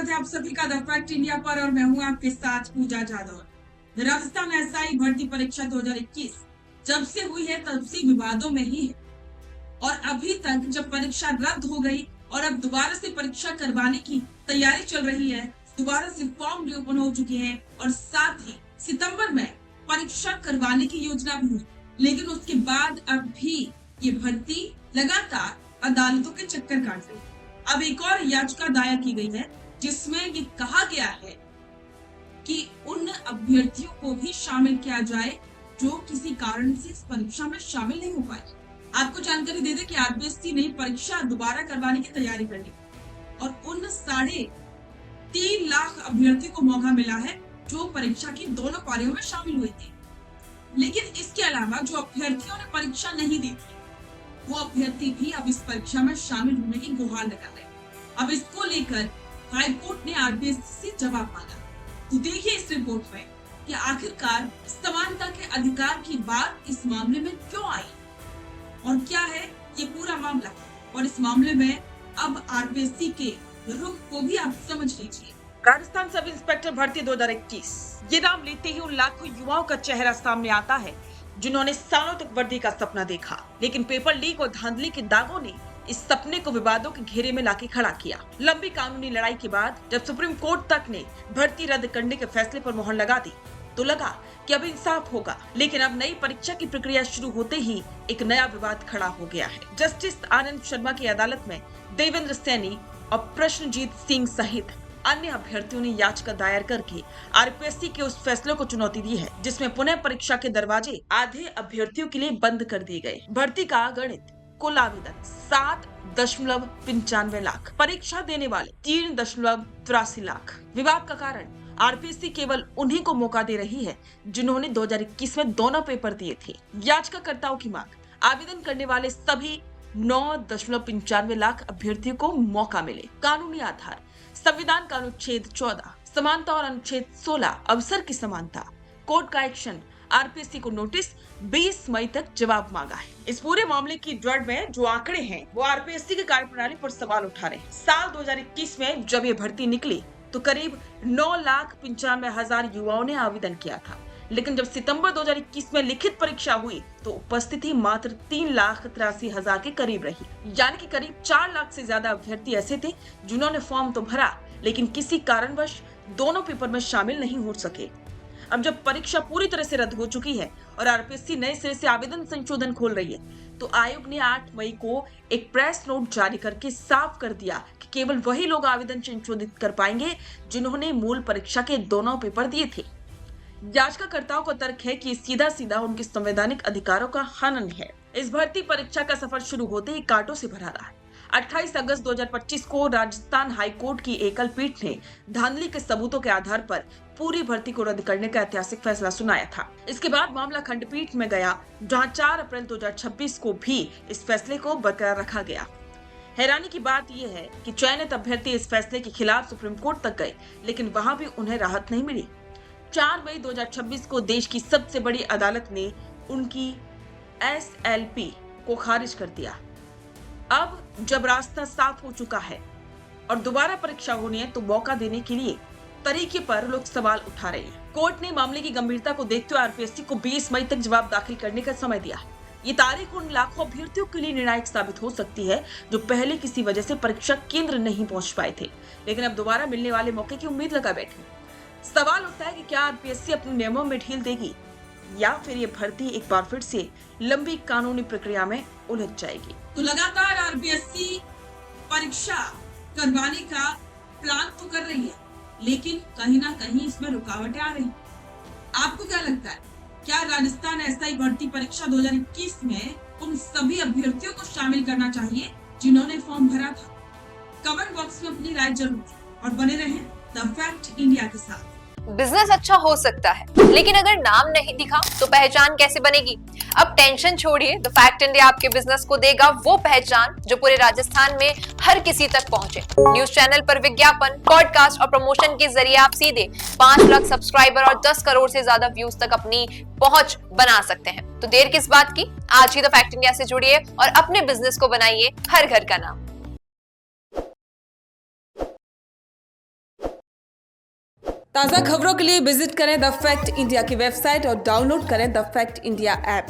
स्वागत है आप सभी का द फैक्ट इंडिया पर और मैं हूं आपके साथ पूजा जाधव। राजस्थान एसआई भर्ती परीक्षा 2021 जब से हुई है तब से विवादों में ही है और अभी तक जब परीक्षा रद्द हो गई और अब दोबारा से परीक्षा करवाने की तैयारी चल रही है, दोबारा से फॉर्म रीओपन हो चुके हैं और साथ ही सितंबर में परीक्षा करवाने की योजना भी हुई, लेकिन उसके बाद अब भी ये भर्ती लगातार अदालतों के चक्कर काट रही है। अब एक और याचिका दायर की गई है जिसमें ये कहा गया है कि उन अभ्यर्थियों को भी शामिल किया जाए जो किसी कारण से इस परीक्षा में शामिल नहीं हो पाए। आपको जानकारी दे दें कि आरपीएससी ने परीक्षा दोबारा करवाने की तैयारी कर ली और उन 3.5 लाख अभ्यर्थियों को मौका मिला है जो परीक्षा की दोनों पारियों में शामिल हुए थे। लेकिन इसके अलावा जो अभ्यर्थियों ने परीक्षा नहीं दी थी वो अभ्यर्थी भी अब इस परीक्षा में शामिल होने की गुहार लगा रहे हैं। अब इसको लेकर हाईकोर्ट ने आरपीएससी से जवाब मांगा। तो देखिए इस रिपोर्ट में कि आखिरकार समानता के अधिकार की बात इस मामले में क्यों आई और क्या है ये पूरा मामला, और इस मामले में अब आरपीएससी के रुख को भी आप समझ लीजिए। राजस्थान सब इंस्पेक्टर भर्ती 2021 ये नाम लेते ही उन लाखों युवाओं का चेहरा सामने आता है जिन्होंने सालों तक वर्दी का सपना देखा, लेकिन पेपर लीक और धांधली के दागों ने इस सपने को विवादों के घेरे में लाके खड़ा किया। लंबी कानूनी लड़ाई के बाद जब सुप्रीम कोर्ट तक ने भर्ती रद्द करने के फैसले पर मुहर लगा दी तो लगा कि अब इंसाफ होगा, लेकिन अब नई परीक्षा की प्रक्रिया शुरू होते ही एक नया विवाद खड़ा हो गया है। जस्टिस आनंद शर्मा की अदालत में देवेंद्र सैनी और प्रश्नजीत सिंह सहित अन्य अभ्यर्थियों ने याचिका दायर करके आरपीएससी के उस फैसले को चुनौती दी है जिसमें पुनः परीक्षा के दरवाजे आधे अभ्यर्थियों के लिए बंद कर दिए गए। भर्ती का गणित कुल आवेदन 7.95 लाख, परीक्षा देने वाले 3.83 लाख। विवाद का कारण आरपीएससी केवल उन्हीं को मौका दे रही है जिन्होंने 2021 में दोनों पेपर दिए थे। याचिकाकर्ताओं की मांग, आवेदन करने वाले सभी 9.95 लाख अभ्यर्थियों को मौका मिले। कानूनी आधार, संविधान का अनुच्छेद 14, समानता और अनुच्छेद 16, अवसर की समानता। कोर्ट का एक्शन, आरपीएससी को नोटिस, 20 मई तक जवाब मांगा है। इस पूरे मामले की जड़ में जो आंकड़े हैं वो आरपीएससी की कार्यप्रणाली पर सवाल उठा रहे हैं। साल 2021 में जब ये भर्ती निकली तो करीब 9,95,000 युवाओं ने आवेदन किया था, लेकिन जब सितंबर 2021 में लिखित परीक्षा हुई तो उपस्थिति मात्र 3,83,000 के करीब रही, यानी कि करीब 4 लाख से ज्यादा अभ्यर्थी ऐसे थे जिन्होंने फॉर्म तो भरा लेकिन किसी कारणवश दोनों पेपर में शामिल नहीं हो सके। अब जब परीक्षा पूरी तरह से रद्द हो चुकी है और आरपीएससी नए सिरे से आवेदन संशोधन खोल रही है तो आयोग ने 8 मई को एक प्रेस नोट जारी करके साफ कर दिया कि केवल वही लोग आवेदन संशोधित कर पाएंगे जिन्होंने मूल परीक्षा के दोनों पेपर दिए थे। याचिकाकर्ताओं का तर्क है कि सीधा सीधा उनके संवैधानिक अधिकारों का हनन है। इस भर्ती परीक्षा का सफर शुरू होते ही कांटों से भरा रहा। 28 अगस्त 2025 को राजस्थान हाईकोर्ट की एकल पीठ ने धांधली के सबूतों के आधार पर पूरी भर्ती को रद्द करने का ऐतिहासिक फैसला सुनाया था। इसके बाद मामला खंडपीठ में गया जहां 4 अप्रैल 2026 को भी इस फैसले को बरकरार रखा गया। हैरानी की बात यह है कि चयनित अभ्यर्थी इस फैसले के खिलाफ सुप्रीम कोर्ट तक गए लेकिन वहां भी उन्हें राहत नहीं मिली। 4 मई 2026 को देश की सबसे बड़ी अदालत ने उनकी एसएलपी को खारिज कर दिया। अब जब रास्ता साफ हो चुका है और दोबारा परीक्षा होनी है तो मौका देने के लिए तरीके पर लोग सवाल उठा रहे हैं। कोर्ट ने मामले की गंभीरता को देखते हुए आरपीएससी को 20 मई तक जवाब दाखिल करने का समय दिया। ये तारीख उन लाखों अभ्यर्थियों के लिए निर्णायक साबित हो सकती है जो पहले किसी वजह से परीक्षा केंद्र नहीं पहुंच पाए थे लेकिन अब दोबारा मिलने वाले मौके की उम्मीद लगा बैठे। सवाल उठता है कि क्या आरपीएससी अपने नियमों में ढील देगी या फिर ये भर्ती एक बार फिर से लंबी कानूनी प्रक्रिया में उलझ जाएगी। तो लगातार आरपीएससी परीक्षा करवाने का प्लान तो कर रही है लेकिन कहीं ना कहीं इसमें रुकावटें आ रही। आपको क्या लगता है, क्या राजस्थान एसआई भर्ती परीक्षा 2021 में उन सभी अभ्यर्थियों को शामिल करना चाहिए जिन्होंने फॉर्म भरा था? कमेंट बॉक्स में अपनी राय जरूर दें और बने रहें द फैक्ट इंडिया के साथ। बिजनेस अच्छा हो सकता है लेकिन अगर नाम नहीं दिखा तो पहचान कैसे बनेगी? अब टेंशन छोड़िए, द फैक्ट इंडिया आपके बिजनेस को देगा वो पहचान जो पूरे राजस्थान में हर किसी तक पहुंचे। न्यूज चैनल पर विज्ञापन, पॉडकास्ट और प्रमोशन के जरिए आप सीधे 5 लाख सब्सक्राइबर और 10 करोड़ से ज्यादा व्यूज तक अपनी पहुंच बना सकते हैं। तो देर किस बात की, आज ही द फैक्ट इंडिया से जुड़िए और अपने बिजनेस को बनाइए हर घर का नाम। ताज़ा खबरों के लिए विजिट करें द फैक्ट इंडिया की वेबसाइट और डाउनलोड करें द फैक्ट इंडिया ऐप।